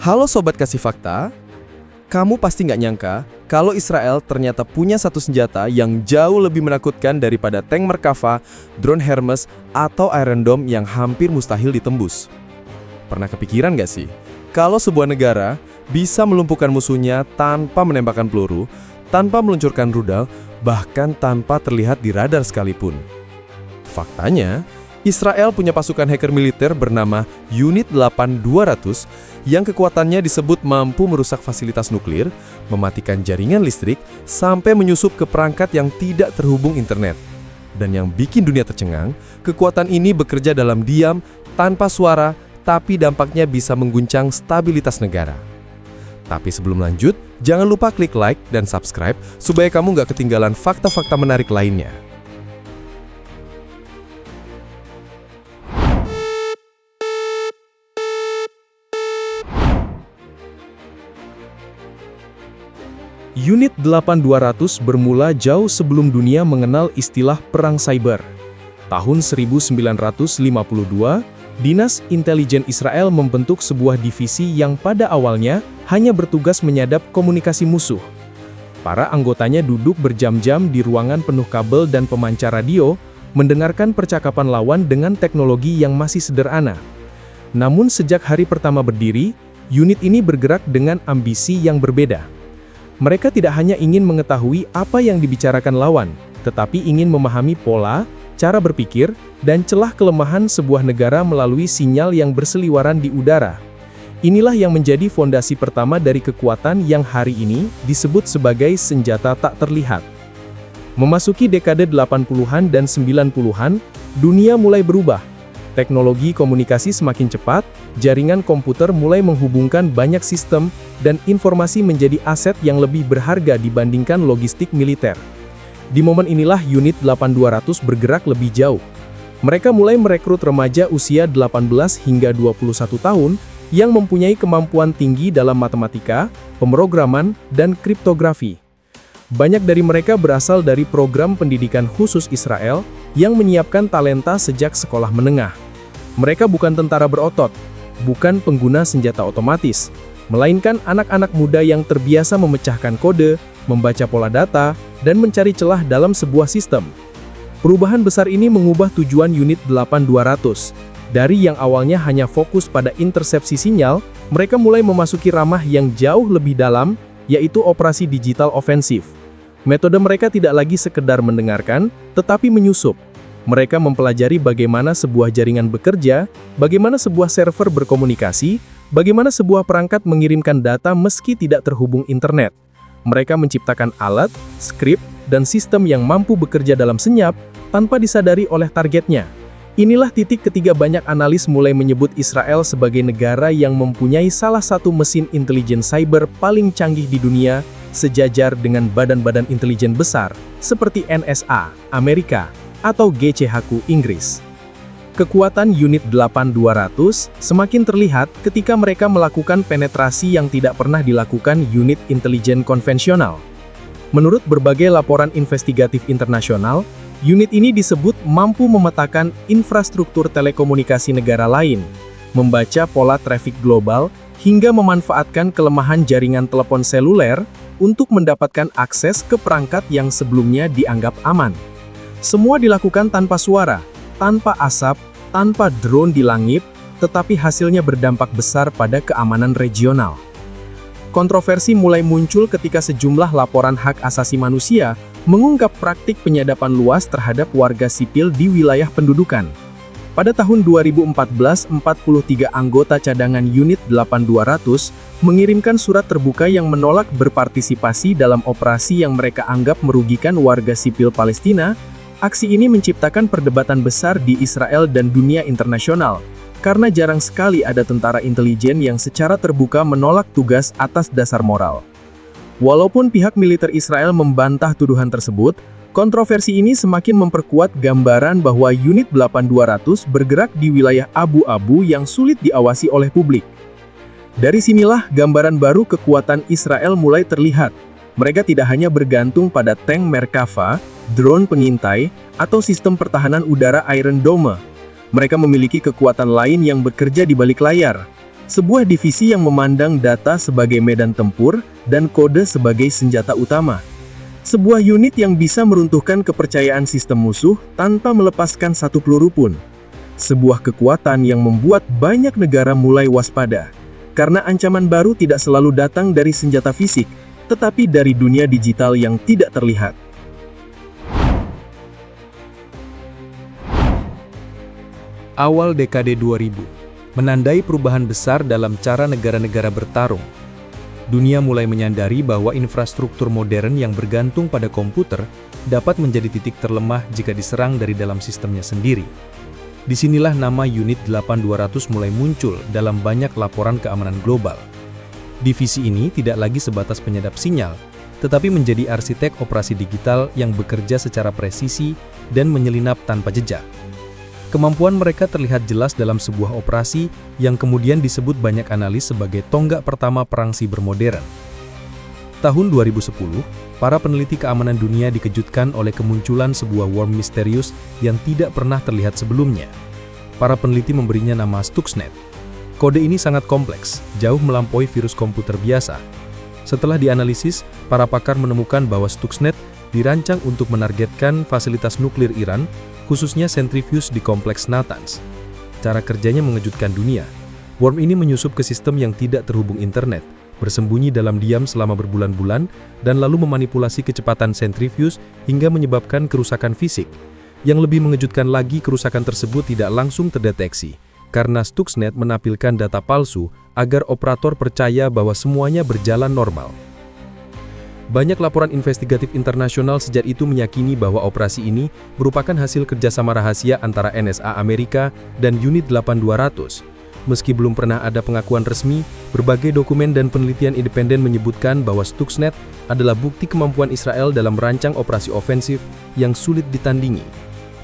Halo Sobat Kasih Fakta, kamu pasti nggak nyangka kalau Israel ternyata punya satu senjata yang jauh lebih menakutkan daripada tank Merkava, drone Hermes, atau Iron Dome yang hampir mustahil ditembus. Pernah kepikiran nggak sih, kalau sebuah negara bisa melumpuhkan musuhnya tanpa menembakkan peluru, tanpa meluncurkan rudal, bahkan tanpa terlihat di radar sekalipun? Faktanya, Israel punya pasukan hacker militer bernama Unit 8200 yang kekuatannya disebut mampu merusak fasilitas nuklir, mematikan jaringan listrik, sampai menyusup ke perangkat yang tidak terhubung internet. Dan yang bikin dunia tercengang, kekuatan ini bekerja dalam diam, tanpa suara, tapi dampaknya bisa mengguncang stabilitas negara. Tapi sebelum lanjut, jangan lupa klik like dan subscribe supaya kamu nggak ketinggalan fakta-fakta menarik lainnya. Unit 8200 bermula jauh sebelum dunia mengenal istilah perang cyber. Tahun 1952, Dinas Intelijen Israel membentuk sebuah divisi yang pada awalnya hanya bertugas menyadap komunikasi musuh. Para anggotanya duduk berjam-jam di ruangan penuh kabel dan pemancar radio, mendengarkan percakapan lawan dengan teknologi yang masih sederhana. Namun sejak hari pertama berdiri, unit ini bergerak dengan ambisi yang berbeda. Mereka tidak hanya ingin mengetahui apa yang dibicarakan lawan, tetapi ingin memahami pola, cara berpikir, dan celah kelemahan sebuah negara melalui sinyal yang berseliweran di udara. Inilah yang menjadi fondasi pertama dari kekuatan yang hari ini disebut sebagai senjata tak terlihat. Memasuki dekade 80-an dan 90-an, dunia mulai berubah. Teknologi komunikasi semakin cepat, jaringan komputer mulai menghubungkan banyak sistem, dan informasi menjadi aset yang lebih berharga dibandingkan logistik militer. Di momen inilah unit 8200 bergerak lebih jauh. Mereka mulai merekrut remaja usia 18 hingga 21 tahun yang mempunyai kemampuan tinggi dalam matematika, pemrograman, dan kriptografi. Banyak dari mereka berasal dari program pendidikan khusus Israel yang menyiapkan talenta sejak sekolah menengah. Mereka bukan tentara berotot, bukan pengguna senjata otomatis, melainkan anak-anak muda yang terbiasa memecahkan kode, membaca pola data, dan mencari celah dalam sebuah sistem. Perubahan besar ini mengubah tujuan unit 8200. Dari yang awalnya hanya fokus pada intersepsi sinyal, mereka mulai memasuki ranah yang jauh lebih dalam, yaitu operasi digital ofensif. Metode mereka tidak lagi sekedar mendengarkan, tetapi menyusup. Mereka mempelajari bagaimana sebuah jaringan bekerja, bagaimana sebuah server berkomunikasi, bagaimana sebuah perangkat mengirimkan data meski tidak terhubung internet. Mereka menciptakan alat, skrip, dan sistem yang mampu bekerja dalam senyap, tanpa disadari oleh targetnya. Inilah titik ketiga banyak analis mulai menyebut Israel sebagai negara yang mempunyai salah satu mesin intelijen cyber paling canggih di dunia, sejajar dengan badan-badan intelijen besar, seperti NSA, Amerika, atau GCHQ, Inggris. Kekuatan unit 8200 semakin terlihat ketika mereka melakukan penetrasi yang tidak pernah dilakukan unit intelijen konvensional. Menurut berbagai laporan investigatif internasional, unit ini disebut mampu memetakan infrastruktur telekomunikasi negara lain, membaca pola trafik global, hingga memanfaatkan kelemahan jaringan telepon seluler untuk mendapatkan akses ke perangkat yang sebelumnya dianggap aman. Semua dilakukan tanpa suara, tanpa asap, tanpa drone di langit, tetapi hasilnya berdampak besar pada keamanan regional. Kontroversi mulai muncul ketika sejumlah laporan hak asasi manusia mengungkap praktik penyadapan luas terhadap warga sipil di wilayah pendudukan. Pada tahun 2014, 43 anggota cadangan unit 8200 mengirimkan surat terbuka yang menolak berpartisipasi dalam operasi yang mereka anggap merugikan warga sipil Palestina. Aksi ini menciptakan perdebatan besar di Israel dan dunia internasional, karena jarang sekali ada tentara intelijen yang secara terbuka menolak tugas atas dasar moral. Walaupun pihak militer Israel membantah tuduhan tersebut, kontroversi ini semakin memperkuat gambaran bahwa unit 8200 bergerak di wilayah abu-abu yang sulit diawasi oleh publik. Dari sinilah gambaran baru kekuatan Israel mulai terlihat. Mereka tidak hanya bergantung pada tank Merkava, drone pengintai, atau sistem pertahanan udara Iron Dome. Mereka memiliki kekuatan lain yang bekerja di balik layar. sebuah divisi yang memandang data sebagai medan tempur dan kode sebagai senjata utama. Sebuah unit yang bisa meruntuhkan kepercayaan sistem musuh tanpa melepaskan satu peluru pun. Sebuah kekuatan yang membuat banyak negara mulai waspada, karena ancaman baru tidak selalu datang dari senjata fisik, tetapi dari dunia digital yang tidak terlihat. Awal dekade 2000 menandai perubahan besar dalam cara negara-negara bertarung. Dunia mulai menyadari bahwa infrastruktur modern yang bergantung pada komputer dapat menjadi titik terlemah jika diserang dari dalam sistemnya sendiri. Disinilah nama Unit 8200 mulai muncul dalam banyak laporan keamanan global. Divisi ini tidak lagi sebatas penyedap sinyal, tetapi menjadi arsitek operasi digital yang bekerja secara presisi dan menyelinap tanpa jejak. Kemampuan mereka terlihat jelas dalam sebuah operasi yang kemudian disebut banyak analis sebagai tonggak pertama perang siber modern. Tahun 2010, para peneliti keamanan dunia dikejutkan oleh kemunculan sebuah worm misterius yang tidak pernah terlihat sebelumnya. Para peneliti memberinya nama Stuxnet. Kode ini sangat kompleks, jauh melampaui virus komputer biasa. Setelah dianalisis, para pakar menemukan bahwa Stuxnet dirancang untuk menargetkan fasilitas nuklir Iran, khususnya sentrifuge di kompleks Natanz. Cara kerjanya mengejutkan dunia. Worm ini menyusup ke sistem yang tidak terhubung internet, bersembunyi dalam diam selama berbulan-bulan, dan lalu memanipulasi kecepatan sentrifuge hingga menyebabkan kerusakan fisik. Yang lebih mengejutkan lagi, kerusakan tersebut tidak langsung terdeteksi, karena Stuxnet menampilkan data palsu agar operator percaya bahwa semuanya berjalan normal. Banyak laporan investigatif internasional sejak itu meyakini bahwa operasi ini merupakan hasil kerjasama rahasia antara NSA Amerika dan Unit 8200. Meski belum pernah ada pengakuan resmi, berbagai dokumen dan penelitian independen menyebutkan bahwa Stuxnet adalah bukti kemampuan Israel dalam merancang operasi ofensif yang sulit ditandingi.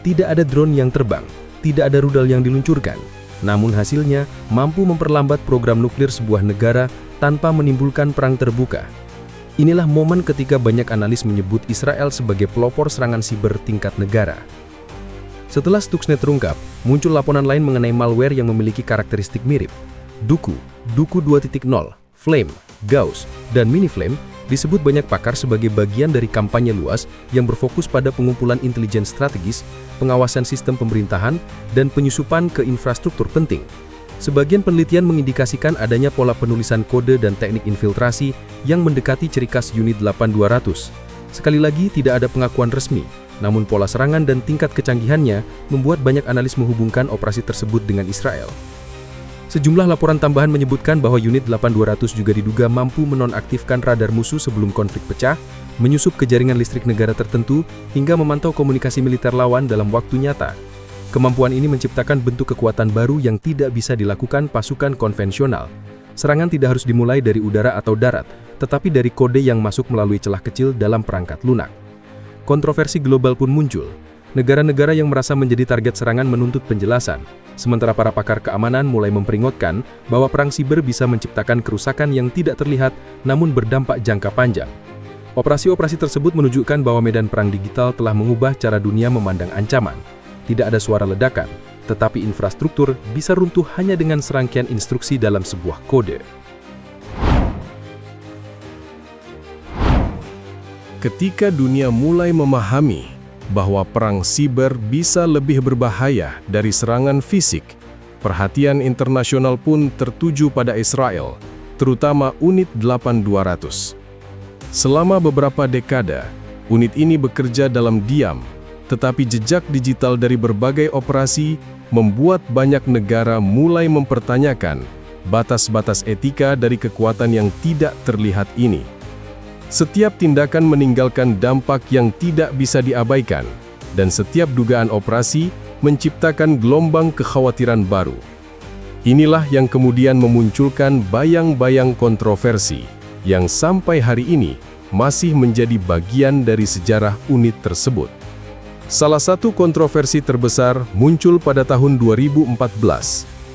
Tidak ada drone yang terbang, tidak ada rudal yang diluncurkan, namun hasilnya mampu memperlambat program nuklir sebuah negara tanpa menimbulkan perang terbuka. Inilah momen ketika banyak analis menyebut Israel sebagai pelopor serangan siber tingkat negara. Setelah Stuxnet terungkap, muncul laporan lain mengenai malware yang memiliki karakteristik mirip. Duku 2.0, Flame, Gauss, dan Miniflame disebut banyak pakar sebagai bagian dari kampanye luas yang berfokus pada pengumpulan intelijen strategis, pengawasan sistem pemerintahan, dan penyusupan ke infrastruktur penting. Sebagian penelitian mengindikasikan adanya pola penulisan kode dan teknik infiltrasi yang mendekati ciri khas Unit 8200. Sekali lagi, tidak ada pengakuan resmi, namun pola serangan dan tingkat kecanggihannya membuat banyak analis menghubungkan operasi tersebut dengan Israel. Sejumlah laporan tambahan menyebutkan bahwa Unit 8200 juga diduga mampu menonaktifkan radar musuh sebelum konflik pecah, menyusup ke jaringan listrik negara tertentu, hingga memantau komunikasi militer lawan dalam waktu nyata. Kemampuan ini menciptakan bentuk kekuatan baru yang tidak bisa dilakukan pasukan konvensional. Serangan tidak harus dimulai dari udara atau darat, tetapi dari kode yang masuk melalui celah kecil dalam perangkat lunak. Kontroversi global pun muncul. Negara-negara yang merasa menjadi target serangan menuntut penjelasan, sementara para pakar keamanan mulai memperingatkan bahwa perang siber bisa menciptakan kerusakan yang tidak terlihat namun berdampak jangka panjang. Operasi-operasi tersebut menunjukkan bahwa medan perang digital telah mengubah cara dunia memandang ancaman. Tidak ada suara ledakan, tetapi infrastruktur bisa runtuh hanya dengan serangkaian instruksi dalam sebuah kode. Ketika dunia mulai memahami bahwa perang siber bisa lebih berbahaya dari serangan fisik, perhatian internasional pun tertuju pada Israel, terutama Unit 8200. Selama beberapa dekade, unit ini bekerja dalam diam, tetapi jejak digital dari berbagai operasi membuat banyak negara mulai mempertanyakan batas-batas etika dari kekuatan yang tidak terlihat ini. Setiap tindakan meninggalkan dampak yang tidak bisa diabaikan, dan setiap dugaan operasi menciptakan gelombang kekhawatiran baru. Inilah yang kemudian memunculkan bayang-bayang kontroversi yang sampai hari ini masih menjadi bagian dari sejarah unit tersebut. Salah satu kontroversi terbesar muncul pada tahun 2014,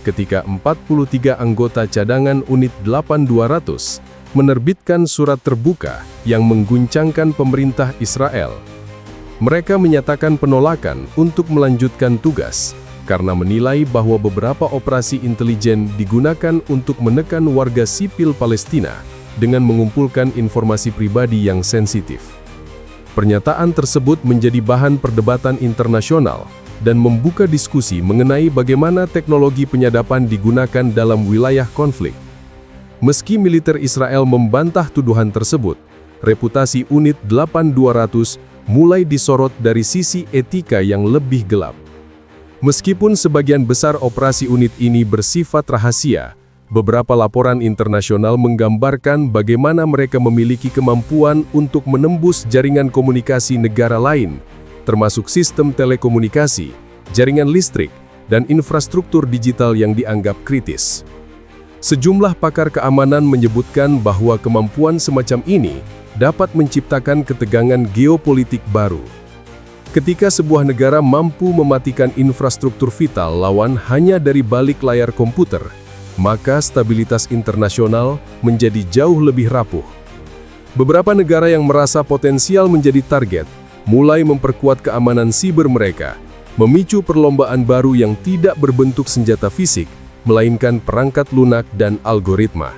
ketika 43 anggota cadangan Unit 8200 menerbitkan surat terbuka yang mengguncangkan pemerintah Israel. Mereka menyatakan penolakan untuk melanjutkan tugas, karena menilai bahwa beberapa operasi intelijen digunakan untuk menekan warga sipil Palestina dengan mengumpulkan informasi pribadi yang sensitif. Pernyataan tersebut menjadi bahan perdebatan internasional dan membuka diskusi mengenai bagaimana teknologi penyadapan digunakan dalam wilayah konflik. Meski militer Israel membantah tuduhan tersebut, reputasi Unit 8200 mulai disorot dari sisi etika yang lebih gelap. Meskipun sebagian besar operasi unit ini bersifat rahasia, beberapa laporan internasional menggambarkan bagaimana mereka memiliki kemampuan untuk menembus jaringan komunikasi negara lain, termasuk sistem telekomunikasi, jaringan listrik, dan infrastruktur digital yang dianggap kritis. Sejumlah pakar keamanan menyebutkan bahwa kemampuan semacam ini dapat menciptakan ketegangan geopolitik baru. Ketika sebuah negara mampu mematikan infrastruktur vital lawan hanya dari balik layar komputer, maka stabilitas internasional menjadi jauh lebih rapuh. Beberapa negara yang merasa potensial menjadi target mulai memperkuat keamanan siber mereka, memicu perlombaan baru yang tidak berbentuk senjata fisik, melainkan perangkat lunak dan algoritma.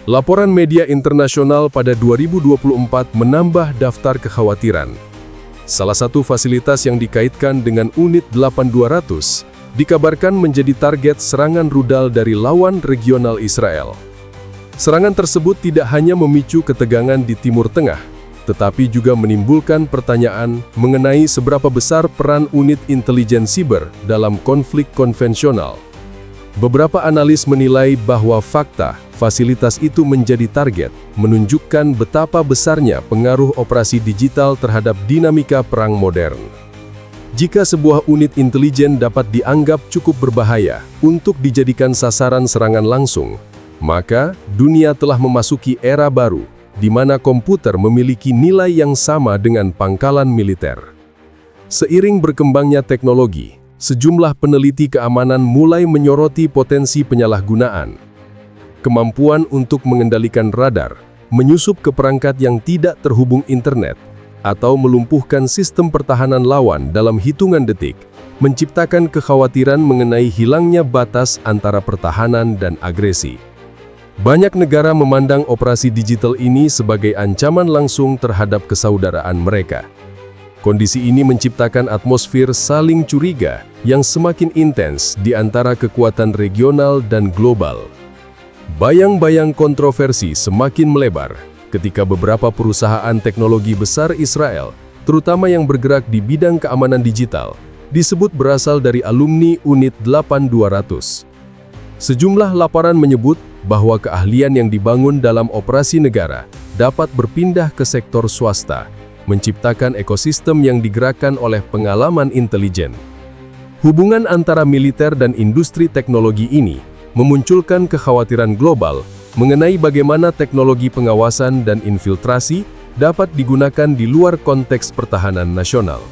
Laporan media internasional pada 2024 menambah daftar kekhawatiran. Salah satu fasilitas yang dikaitkan dengan Unit 8200 dikabarkan menjadi target serangan rudal dari lawan regional Israel. Serangan tersebut tidak hanya memicu ketegangan di Timur Tengah, tetapi juga menimbulkan pertanyaan mengenai seberapa besar peran unit intelijen siber dalam konflik konvensional. Beberapa analis menilai bahwa fakta fasilitas itu menjadi target menunjukkan betapa besarnya pengaruh operasi digital terhadap dinamika perang modern. Jika sebuah unit intelijen dapat dianggap cukup berbahaya untuk dijadikan sasaran serangan langsung, maka dunia telah memasuki era baru di mana komputer memiliki nilai yang sama dengan pangkalan militer. Seiring berkembangnya teknologi, sejumlah peneliti keamanan mulai menyoroti potensi penyalahgunaan. Kemampuan untuk mengendalikan radar, menyusup ke perangkat yang tidak terhubung internet, atau melumpuhkan sistem pertahanan lawan dalam hitungan detik, menciptakan kekhawatiran mengenai hilangnya batas antara pertahanan dan agresi. Banyak negara memandang operasi digital ini sebagai ancaman langsung terhadap kesaudaraan mereka. Kondisi ini menciptakan atmosfer saling curiga yang semakin intens di antara kekuatan regional dan global. Bayang-bayang kontroversi semakin melebar ketika beberapa perusahaan teknologi besar Israel, terutama yang bergerak di bidang keamanan digital, disebut berasal dari alumni Unit 8200. Sejumlah laporan menyebut bahwa keahlian yang dibangun dalam operasi negara dapat berpindah ke sektor swasta, menciptakan ekosistem yang digerakkan oleh pengalaman intelijen. Hubungan antara militer dan industri teknologi ini memunculkan kekhawatiran global mengenai bagaimana teknologi pengawasan dan infiltrasi dapat digunakan di luar konteks pertahanan nasional.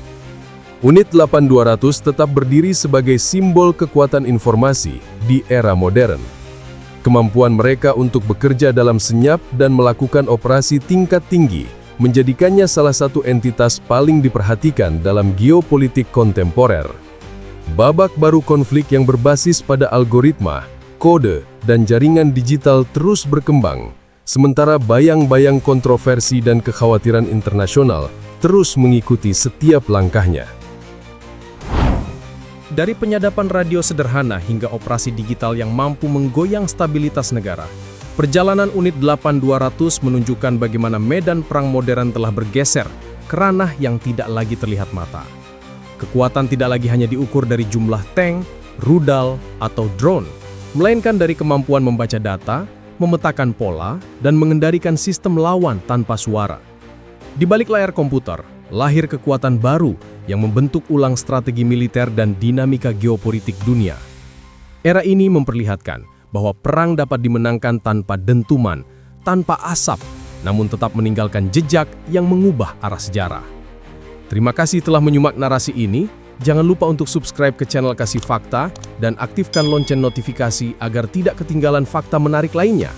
Unit 8200 tetap berdiri sebagai simbol kekuatan informasi di era modern. Kemampuan mereka untuk bekerja dalam senyap dan melakukan operasi tingkat tinggi menjadikannya salah satu entitas paling diperhatikan dalam geopolitik kontemporer. Babak baru konflik yang berbasis pada algoritma, kode, dan jaringan digital terus berkembang, sementara bayang-bayang kontroversi dan kekhawatiran internasional terus mengikuti setiap langkahnya. Dari penyadapan radio sederhana hingga operasi digital yang mampu menggoyang stabilitas negara, perjalanan Unit 8200 menunjukkan bagaimana medan perang modern telah bergeser ke ranah yang tidak lagi terlihat mata. Kekuatan tidak lagi hanya diukur dari jumlah tank, rudal, atau drone, melainkan dari kemampuan membaca data, memetakan pola, dan mengendalikan sistem lawan tanpa suara. Di balik layar komputer, lahir kekuatan baru yang membentuk ulang strategi militer dan dinamika geopolitik dunia. Era ini memperlihatkan bahwa perang dapat dimenangkan tanpa dentuman, tanpa asap, namun tetap meninggalkan jejak yang mengubah arah sejarah. Terima kasih telah menyimak narasi ini. Jangan lupa untuk subscribe ke channel Kasih Fakta dan aktifkan lonceng notifikasi agar tidak ketinggalan fakta menarik lainnya.